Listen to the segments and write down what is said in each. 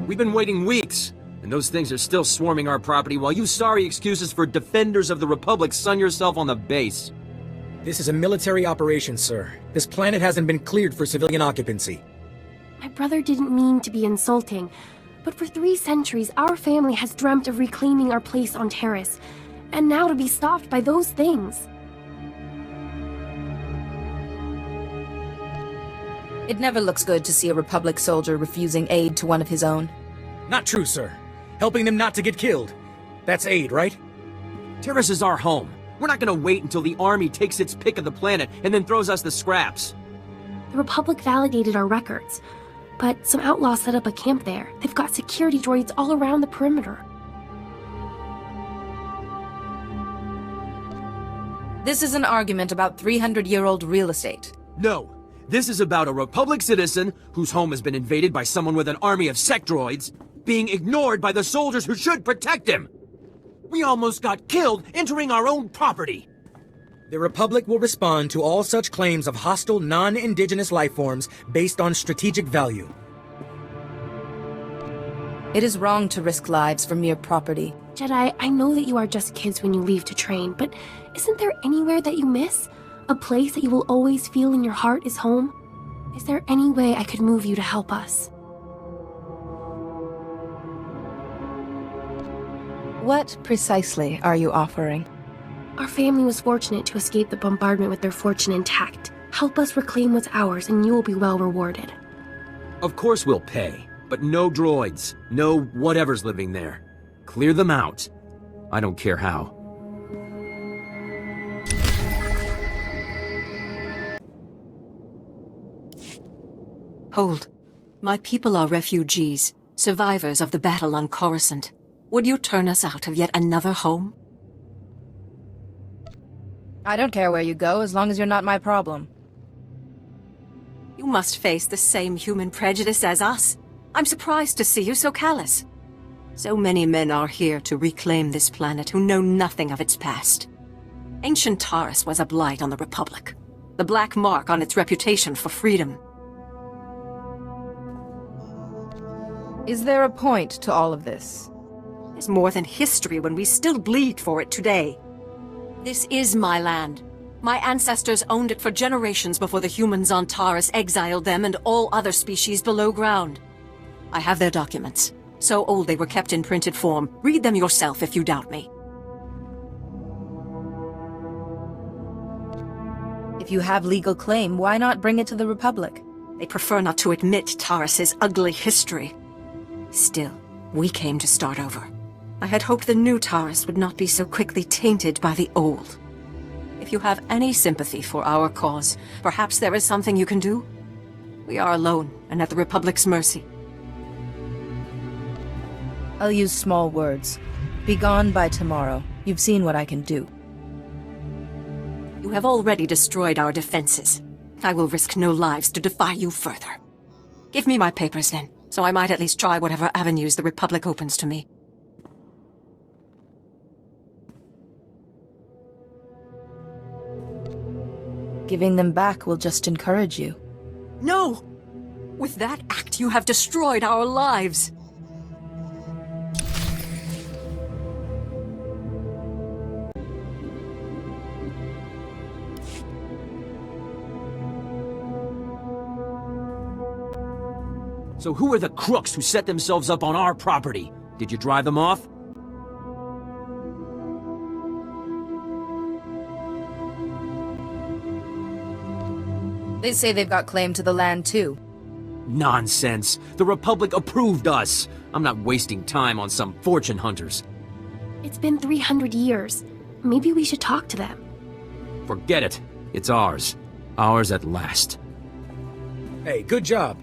We've been waiting weeks, and those things are still swarming our property while you sorry excuses for defenders of the Republic sun yourself on the base. This is a military operation, sir. This planet hasn't been cleared for civilian occupancy. My brother didn't mean to be insulting, but for 3 centuries our family has dreamt of reclaiming our place on Taris, and now to be stopped by those things. It never looks good to see a Republic soldier refusing aid to one of his own. Not true, sir. Helping them not to get killed. That's aid, right? Taris is our home. We're not gonna wait until the army takes its pick of the planet and then throws us the scraps. The Republic validated our records, but some outlaws set up a camp there. They've got security droids all around the perimeter. This is an argument about 300-year-old real estate. No. This is about a Republic citizen whose home has been invaded by someone with an army of sec droids, being ignored by the soldiers who should protect him. We almost got killed entering our own property. The Republic will respond to all such claims of hostile, non-indigenous life forms based on strategic value. It is wrong to risk lives for mere property. Jedi, I know that you are just kids when you leave to train, but isn't there anywhere that you miss? A place that you will always feel in your heart is home? Is there any way I could move you to help us? What precisely are you offering? Our family was fortunate to escape the bombardment with their fortune intact. Help us reclaim what's ours and you will be well rewarded. Of course we'll pay, but no droids, no whatever's living there. Clear them out. I don't care how. Hold. My people are refugees, survivors of the battle on Coruscant. Would you turn us out of yet another home? I don't care where you go, as long as you're not my problem. You must face the same human prejudice as us. I'm surprised to see you so callous. So many men are here to reclaim this planet who know nothing of its past. Ancient Taris was a blight on the Republic, the black mark on its reputation for freedom. Is there a point to all of this? There's more than history when we still bleed for it today. This is my land. My ancestors owned it for generations before the humans on Taris exiled them and all other species below ground. I have their documents. So old they were kept in printed form. Read them yourself if you doubt me. If you have legal claim, why not bring it to the Republic? They prefer not to admit Taris's ugly history. Still, we came to start over. I had hoped the new Taris would not be so quickly tainted by the old. If you have any sympathy for our cause, perhaps there is something you can do? We are alone and at the Republic's mercy. I'll use small words. Be gone by tomorrow. You've seen what I can do. You have already destroyed our defenses. I will risk no lives to defy you further. Give me my papers then, so I might at least try whatever avenues the Republic opens to me. Giving them back will just encourage you. No! With that act, you have destroyed our lives. So who are the crooks who set themselves up on our property? Did you drive them off? They say they've got claim to the land too. Nonsense. The Republic approved us. I'm not wasting time on some fortune hunters. It's been 300 years. Maybe we should talk to them. Forget it. It's ours. Ours at last. Hey, good job.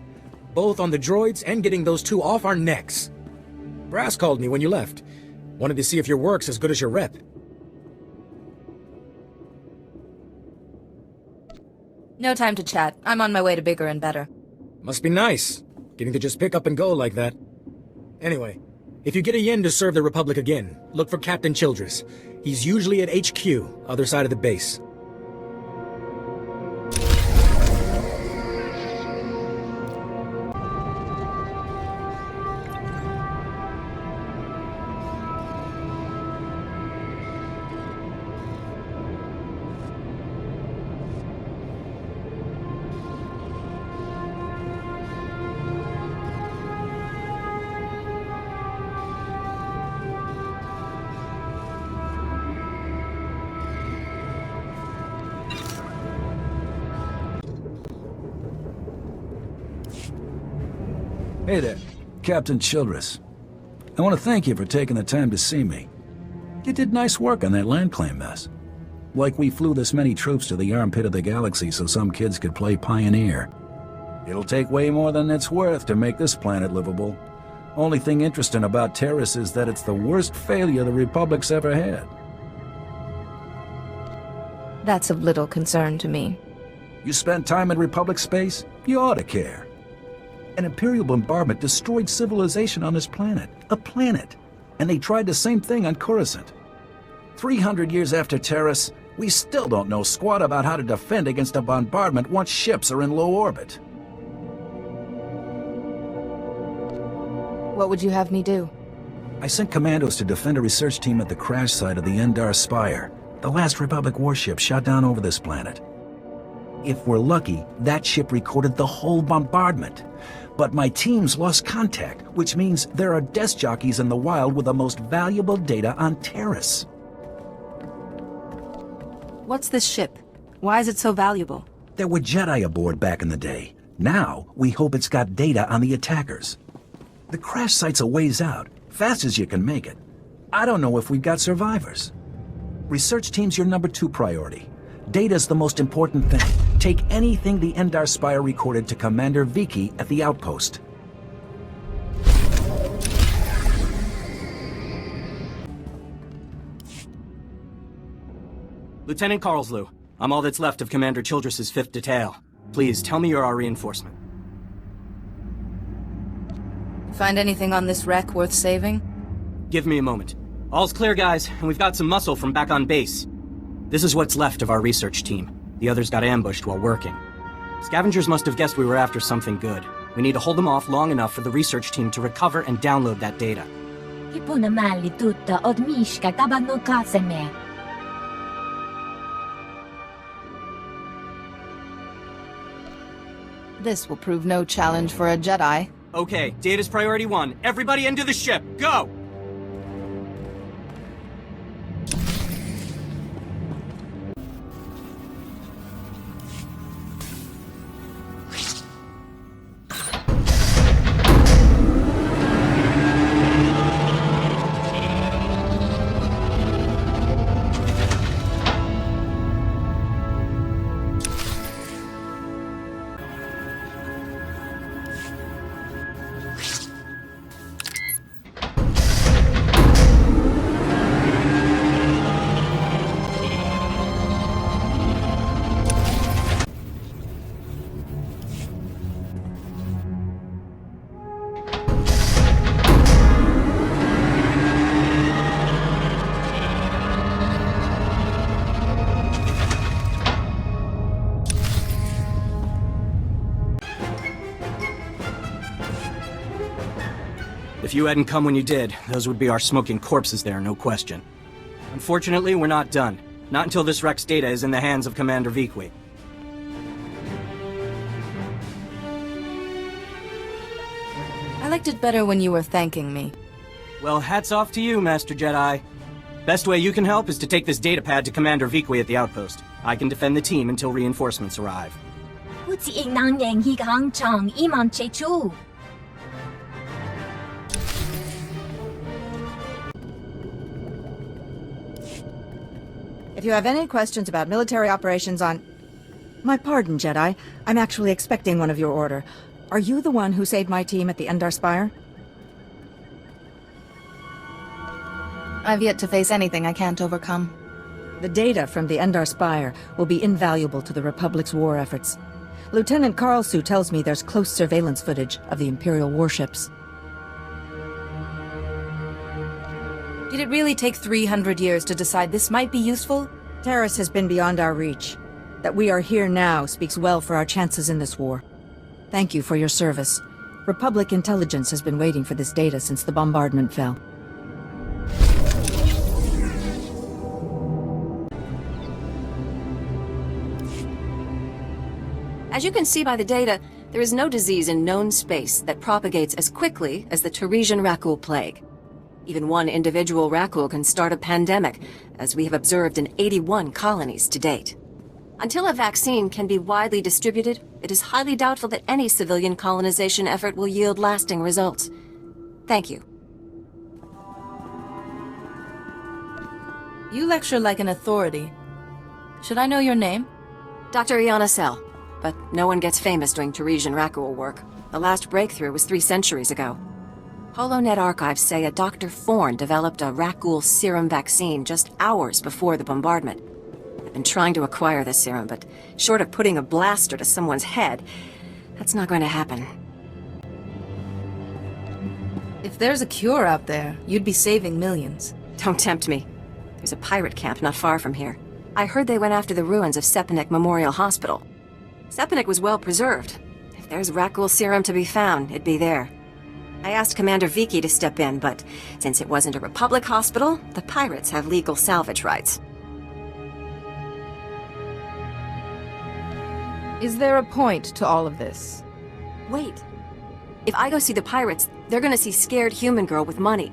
Both on the droids and getting those 2 off our necks. Brass called me when you left. Wanted to see if your work's as good as your rep. No time to chat. I'm on my way to bigger and better. Must be nice, getting to just pick up and go like that. Anyway, if you get a yen to serve the Republic again, look for Captain Childress. He's usually at HQ, other side of the base. Hey there, Captain Childress. I want to thank you for taking the time to see me. You did nice work on that land claim mess. Like we flew this many troops to the armpit of the galaxy so some kids could play pioneer. It'll take way more than it's worth to make this planet livable. Only thing interesting about Taris is that it's the worst failure the Republic's ever had. That's of little concern to me. You spend time in Republic space? You ought to care. An Imperial bombardment destroyed civilization on this planet. A planet. And they tried the same thing on Coruscant. 300 years after Taris, we still don't know squat about how to defend against a bombardment once ships are in low orbit. What would you have me do? I sent commandos to defend a research team at the crash site of the Endar Spire, the last Republic warship shot down over this planet. If we're lucky, that ship recorded the whole bombardment. But my teams lost contact, which means there are desk jockeys in the wild with the most valuable data on Taris. What's this ship? Why is it so valuable? There were Jedi aboard back in the day. Now, we hope it's got data on the attackers. The crash site's a ways out, fast as you can make it. I don't know if we've got survivors. Research team's your number 2 priority. Data's the most important thing. Take anything the Endar Spire recorded to Commander Viki at the outpost. Lieutenant Carlslew, I'm all that's left of Commander Childress's 5th Detail. Please, tell me you're our reinforcement. Find anything on this wreck worth saving? Give me a moment. All's clear, guys, and we've got some muscle from back on base. This is what's left of our research team. The others got ambushed while working. Scavengers must have guessed we were after something good. We need to hold them off long enough for the research team to recover and download that data. This will prove no challenge for a Jedi. Okay, data's priority 1. Everybody into the ship, go! If you hadn't come when you did, those would be our smoking corpses there, no question. Unfortunately, we're not done. Not until this wreck's data is in the hands of Commander Viki. I liked it better when you were thanking me. Well, hats off to you, Master Jedi. Best way you can help is to take this datapad to Commander Viki at the outpost. I can defend the team until reinforcements arrive. If you have any questions about military operations on... My pardon, Jedi. I'm actually expecting one of your order. Are you the one who saved my team at the Endar Spire? I've yet to face anything I can't overcome. The data from the Endar Spire will be invaluable to the Republic's war efforts. Lieutenant Carlslew tells me there's close surveillance footage of the Imperial warships. Did it really take 300 years to decide this might be useful? Taris has been beyond our reach. That we are here now speaks well for our chances in this war. Thank you for your service. Republic intelligence has been waiting for this data since the bombardment fell. As you can see by the data, there is no disease in known space that propagates as quickly as the Tarisian Rakul plague. Even one individual Rakul can start a pandemic, as we have observed in 81 colonies to date. Until a vaccine can be widely distributed, it is highly doubtful that any civilian colonization effort will yield lasting results. Thank you. You lecture like an authority. Should I know your name? Dr. Iana Sell, but no one gets famous doing Taresian Rakul work. The last breakthrough was 3 centuries ago. HoloNet archives say a Dr. Forn developed a Rakul serum vaccine just hours before the bombardment. I've been trying to acquire this serum, but short of putting a blaster to someone's head, that's not going to happen. If there's a cure out there, you'd be saving millions. Don't tempt me. There's a pirate camp not far from here. I heard they went after the ruins of Sepanek Memorial Hospital. Sepanek was well preserved. If there's Rakul serum to be found, it'd be there. I asked Commander Viki to step in, but since it wasn't a Republic hospital, the pirates have legal salvage rights. Is there a point to all of this? Wait. If I go see the pirates, they're gonna see scared human girl with money.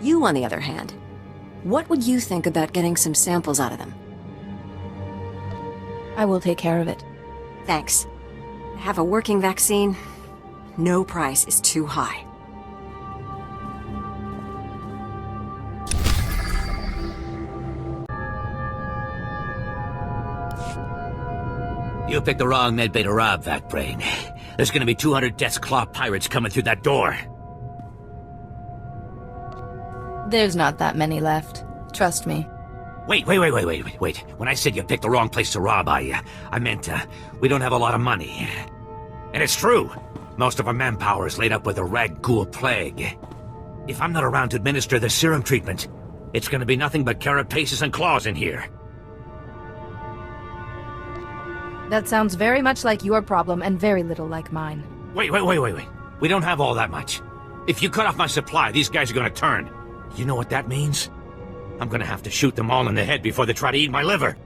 You, on the other hand, what would you think about getting some samples out of them? I will take care of it. Thanks. Have a working vaccine? No price is too high. You picked the wrong medbay to rob, Fat Brain. There's gonna be 200 Death's Claw pirates coming through that door. There's not that many left. Trust me. Wait. When I said you picked the wrong place to rob, I meant, we don't have a lot of money. And it's true. Most of our manpower is laid up with the Rag-Ghoul plague. If I'm not around to administer the serum treatment, it's gonna be nothing but carapaces and claws in here. That sounds very much like your problem and very little like mine. Wait. We don't have all that much. If you cut off my supply, these guys are gonna turn. You know what that means? I'm gonna have to shoot them all in the head before they try to eat my liver.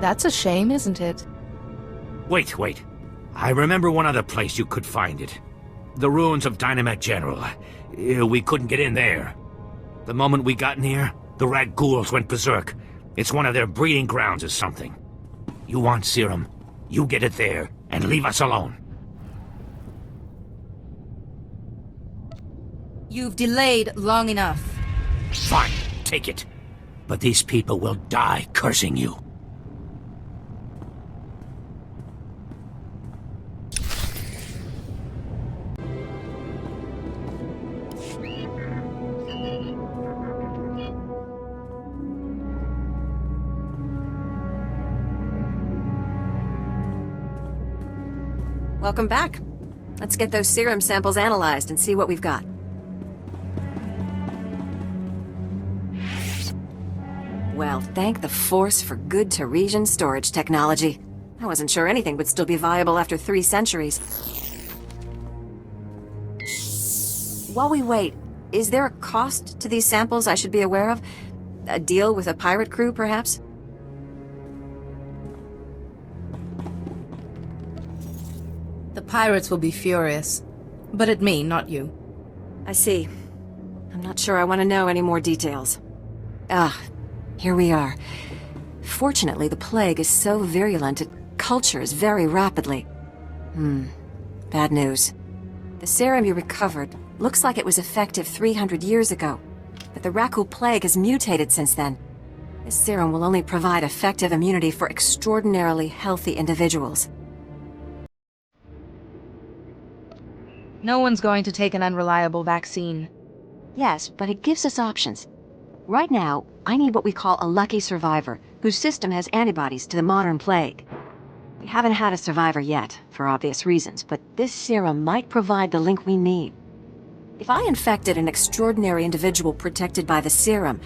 That's a shame, isn't it? Wait. I remember one other place you could find it. The ruins of Dynamet General. We couldn't get in there. The moment we got in here, the Rag-Ghouls went berserk. It's one of their breeding grounds or something. You want serum, you get it there, and leave us alone. You've delayed long enough. Fine, take it. But these people will die cursing you. Welcome back. Let's get those serum samples analyzed and see what we've got. Well, thank the Force for good Taresian storage technology. I wasn't sure anything would still be viable after 3 centuries. While we wait, is there a cost to these samples I should be aware of? A deal with a pirate crew, perhaps? The pirates will be furious. But at me, not you. I see. I'm not sure I want to know any more details. Here we are. Fortunately, the plague is so virulent it cultures very rapidly. Bad news. The serum you recovered looks like it was effective 300 years ago, but the Rakul plague has mutated since then. This serum will only provide effective immunity for extraordinarily healthy individuals. No one's going to take an unreliable vaccine. Yes, but it gives us options. Right now, I need what we call a lucky survivor, whose system has antibodies to the modern plague. We haven't had a survivor yet, for obvious reasons, but this serum might provide the link we need. If I infected an extraordinary individual protected by the serum,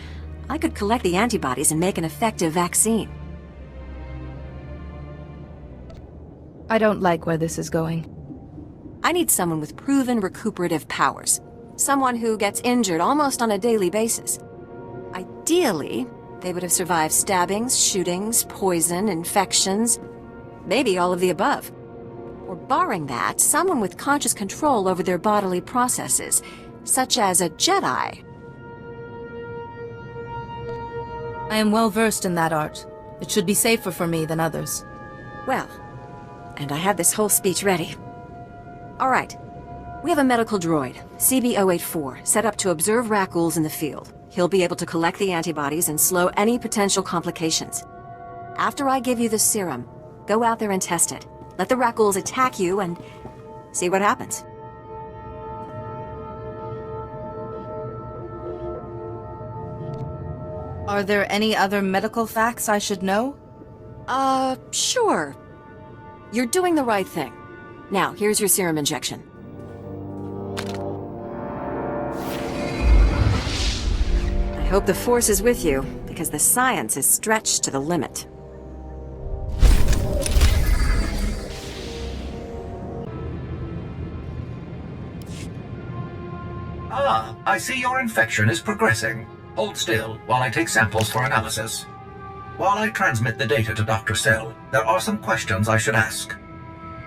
I could collect the antibodies and make an effective vaccine. I don't like where this is going. I need someone with proven recuperative powers. Someone who gets injured almost on a daily basis. Ideally, they would have survived stabbings, shootings, poison, infections, maybe all of the above. Or barring that, someone with conscious control over their bodily processes, such as a Jedi. I am well versed in that art. It should be safer for me than others. Well, and I had this whole speech ready. All right. We have a medical droid, CB-084, set up to observe Rakghouls in the field. He'll be able to collect the antibodies and slow any potential complications. After I give you the serum, go out there and test it. Let the Rakghouls attack you and see what happens. Are there any other medical facts I should know? Sure. You're doing the right thing. Now, here's your serum injection. I hope the Force is with you, because the science is stretched to the limit. Ah, I see your infection is progressing. Hold still while I take samples for analysis. While I transmit the data to Dr. Cell, there are some questions I should ask.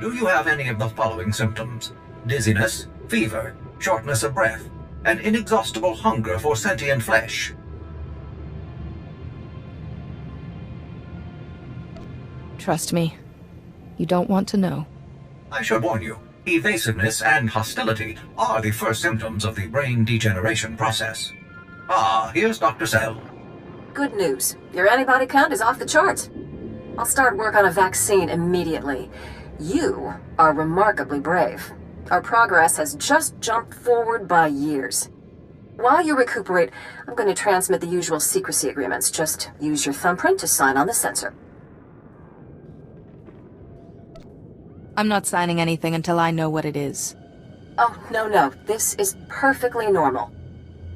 Do you have any of the following symptoms? Dizziness, fever, shortness of breath, and inexhaustible hunger for sentient flesh? Trust me. You don't want to know. I should warn you, evasiveness and hostility are the first symptoms of the brain degeneration process. Ah, here's Dr. Cell. Good news. Your antibody count is off the charts. I'll start work on a vaccine immediately. You are remarkably brave. Our progress has just jumped forward by years. While you recuperate, I'm going to transmit the usual secrecy agreements. Just use your thumbprint to sign on the sensor. I'm not signing anything until I know what it is. Oh, no. This is perfectly normal.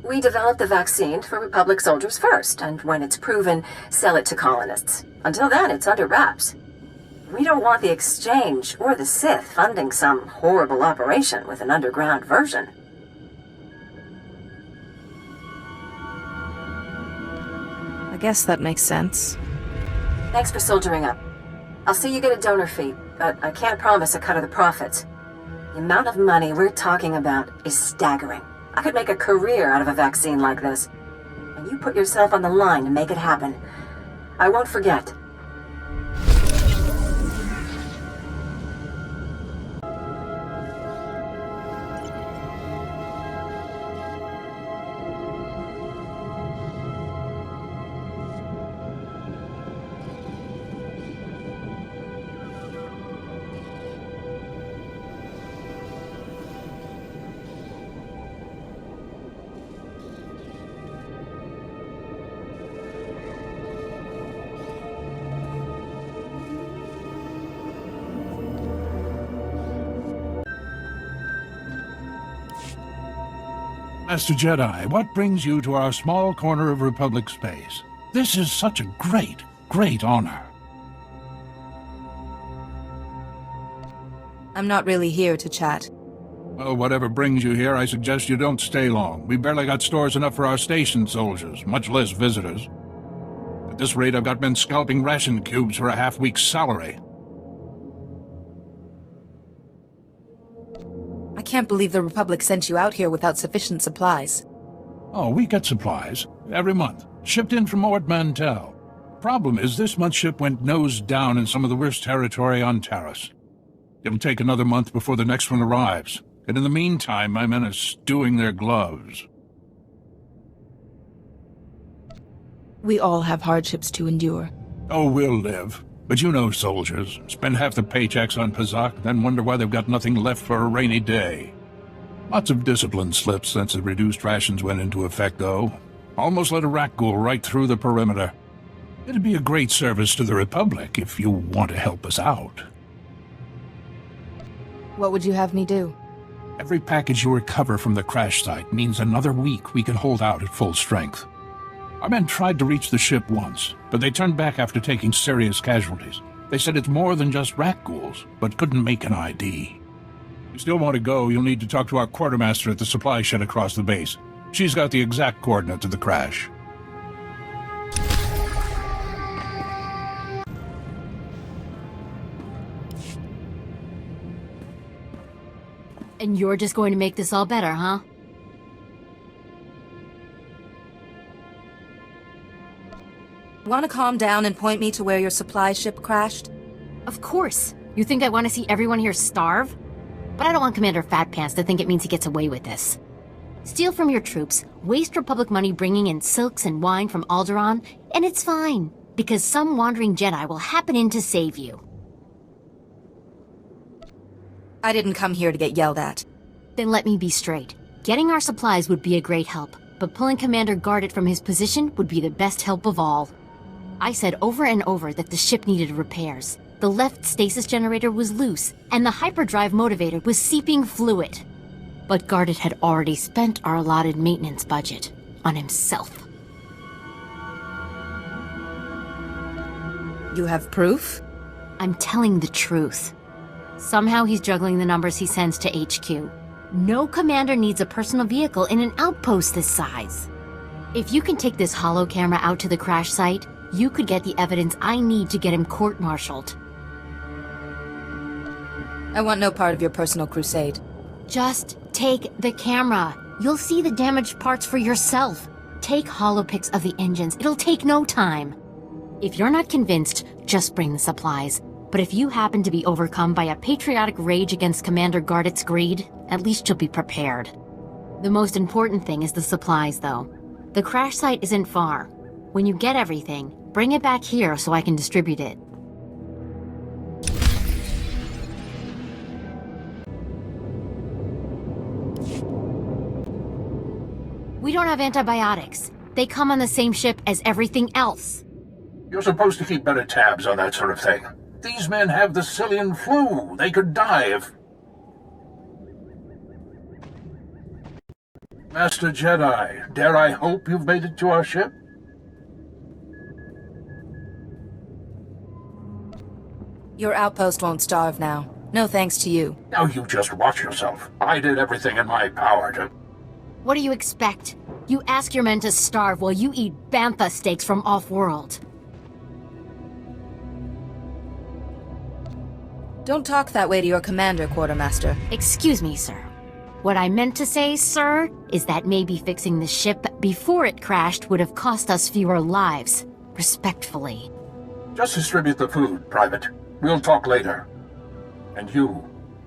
We developed the vaccine for Republic soldiers first, and when it's proven, sell it to colonists. Until then, it's under wraps. We don't want the Exchange or the Sith funding some horrible operation with an underground version. I guess that makes sense. Thanks for soldiering up. I'll see you get a donor fee, but I can't promise a cut of the profits. The amount of money we're talking about is staggering. I could make a career out of a vaccine like this. And you put yourself on the line to make it happen. I won't forget. Master Jedi, what brings you to our small corner of Republic space? This is such a great, great honor. I'm not really here to chat. Well, whatever brings you here, I suggest you don't stay long. We barely got stores enough for our station soldiers, much less visitors. At this rate, I've got men scalping ration cubes for a half-week's salary. I can't believe the Republic sent you out here without sufficient supplies. Oh, we get supplies. Every month. Shipped in from Ord Mantell. Problem is, this month's ship went nose down in some of the worst territory on Taris. It'll take another month before the next one arrives. And in the meantime, my men are stewing their gloves. We all have hardships to endure. Oh, we'll live. But you know soldiers. Spend half their paychecks on Pazak, then wonder why they've got nothing left for a rainy day. Lots of discipline slips since the reduced rations went into effect, though. Almost let a Rakghoul right through the perimeter. It'd be a great service to the Republic if you want to help us out. What would you have me do? Every package you recover from the crash site means another week we can hold out at full strength. Our men tried to reach the ship once, but they turned back after taking serious casualties. They said it's more than just Rakghouls, but couldn't make an ID. If you still want to go, you'll need to talk to our quartermaster at the supply shed across the base. She's got the exact coordinates of the crash. And you're just going to make this all better, huh? Want to calm down and point me to where your supply ship crashed? Of course. You think I want to see everyone here starve? But I don't want Commander Fat Pants to think it means he gets away with this. Steal from your troops, waste Republic money bringing in silks and wine from Alderaan, and it's fine, because some wandering Jedi will happen in to save you. I didn't come here to get yelled at. Then let me be straight. Getting our supplies would be a great help, but pulling Commander Gardet from his position would be the best help of all. I said over and over that the ship needed repairs. The left stasis generator was loose, and the hyperdrive motivator was seeping fluid. But Gardet had already spent our allotted maintenance budget on himself. You have proof? I'm telling the truth. Somehow he's juggling the numbers he sends to HQ. No commander needs a personal vehicle in an outpost this size. If you can take this holo camera out to the crash site, you could get the evidence I need to get him court-martialed. I want no part of your personal crusade. Just take the camera. You'll see the damaged parts for yourself. Take holopics of the engines. It'll take no time. If you're not convinced, just bring the supplies. But if you happen to be overcome by a patriotic rage against Commander Gardet's greed, at least you'll be prepared. The most important thing is the supplies, though. The crash site isn't far. When you get everything, bring it back here so I can distribute it. We don't have antibiotics. They come on the same ship as everything else. You're supposed to keep better tabs on that sort of thing. These men have the Cillian flu. They could die if... Master Jedi, dare I hope you've made it to our ship? Your outpost won't starve now. No thanks to you. Now you just watch yourself. I did everything in my power to... What do you expect? You ask your men to starve while you eat bantha steaks from off-world. Don't talk that way to your commander, Quartermaster. Excuse me, sir. What I meant to say, sir, is that maybe fixing the ship before it crashed would have cost us fewer lives. Respectfully. Just distribute the food, Private. We'll talk later. And you,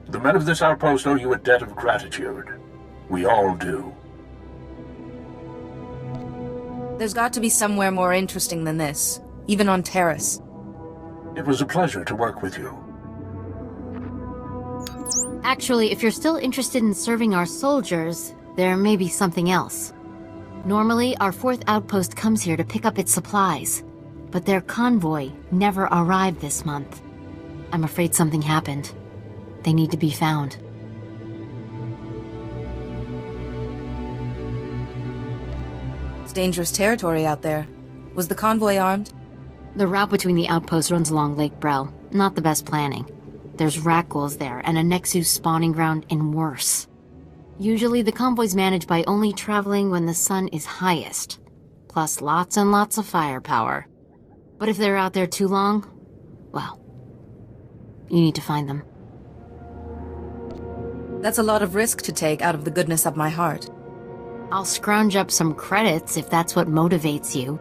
the men of this outpost owe you a debt of gratitude. We all do. There's got to be somewhere more interesting than this, even on Taris. It was a pleasure to work with you. Actually, if you're still interested in serving our soldiers, there may be something else. Normally, our 4th outpost comes here to pick up its supplies, but their convoy never arrived this month. I'm afraid something happened. They need to be found. It's dangerous territory out there. Was the convoy armed? The route between the outposts runs along Lake Brel. Not the best planning. There's Rakghouls there, and a Nexus spawning ground, and worse. Usually the convoy's managed by only traveling when the sun is highest, plus lots and lots of firepower. But if they're out there too long, well, you need to find them. That's a lot of risk to take out of the goodness of my heart. I'll scrounge up some credits if that's what motivates you.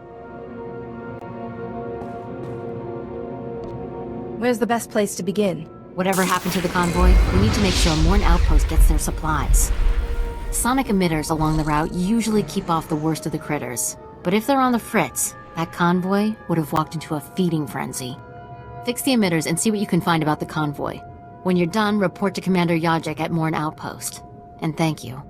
Where's the best place to begin? Whatever happened to the convoy, we need to make sure Morn Outpost gets their supplies. Sonic emitters along the route usually keep off the worst of the critters, but if they're on the fritz, that convoy would have walked into a feeding frenzy. Fix the emitters and see what you can find about the convoy. When you're done, report to Commander Yajek at Morn Outpost. And thank you.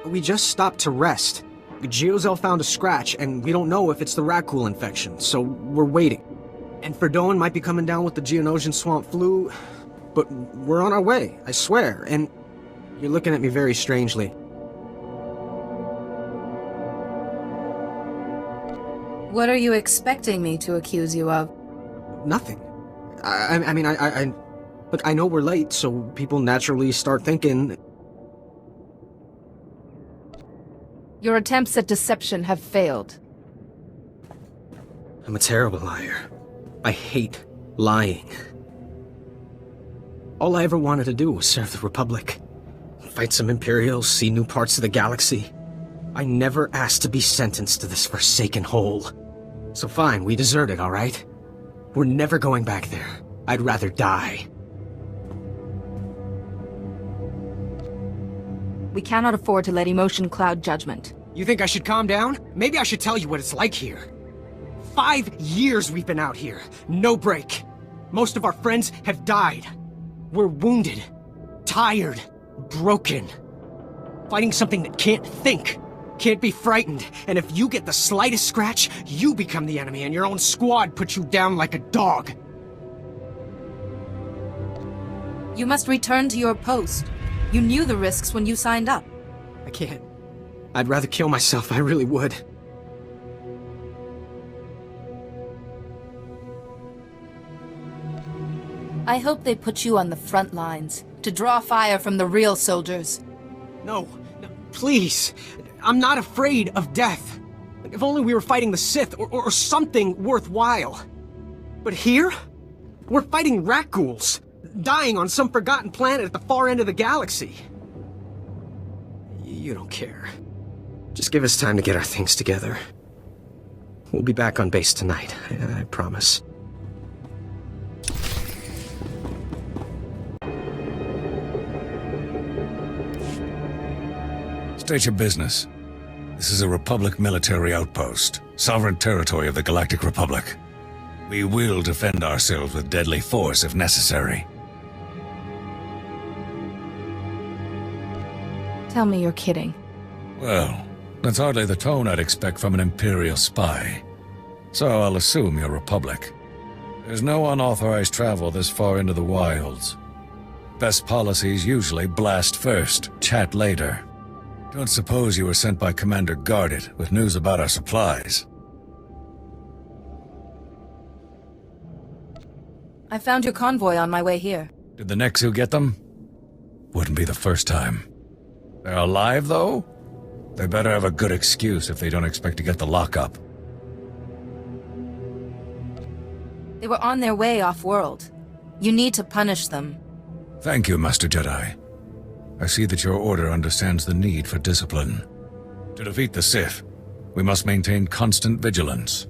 We just stopped to rest. Geozel found a scratch, and we don't know if it's the Rakghoul infection, so we're waiting. And Ferdowin might be coming down with the Geonosian swamp flu, but we're on our way, I swear, and you're looking at me very strangely. What are you expecting me to accuse you of? Nothing. I mean, but I know we're late, so people naturally start thinking... Your attempts at deception have failed. I'm a terrible liar. I hate lying. All I ever wanted to do was serve the Republic. Fight some Imperials, see new parts of the galaxy. I never asked to be sentenced to this forsaken hole. So fine, we deserted, all right? We're never going back there. I'd rather die. We cannot afford to let emotion cloud judgment. You think I should calm down? Maybe I should tell you what it's like here. 5 years we've been out here. No break. Most of our friends have died. We're wounded, tired, broken. Fighting something that can't think, can't be frightened, and if you get the slightest scratch, you become the enemy and your own squad puts you down like a dog. You must return to your post. You knew the risks when you signed up. I can't. I'd rather kill myself, I really would. I hope they put you on the front lines, to draw fire from the real soldiers. No, please. I'm not afraid of death. If only we were fighting the Sith, or something worthwhile. But here? We're fighting rat ghouls, dying on some forgotten planet at the far end of the galaxy. You don't care. Just give us time to get our things together. We'll be back on base tonight, I promise. State your business. This is a Republic military outpost, sovereign territory of the Galactic Republic. We will defend ourselves with deadly force if necessary. Tell me you're kidding. Well, that's hardly the tone I'd expect from an Imperial spy. So I'll assume you're Republic. There's no unauthorized travel this far into the wilds. Best policies usually blast first, chat later. Don't suppose you were sent by Commander Guarded with news about our supplies. I found your convoy on my way here. Did the Nexu get them? Wouldn't be the first time. They're alive, though? They better have a good excuse if they don't expect to get the lockup. They were on their way off-world. You need to punish them. Thank you, Master Jedi. I see that your order understands the need for discipline. To defeat the Sith, we must maintain constant vigilance.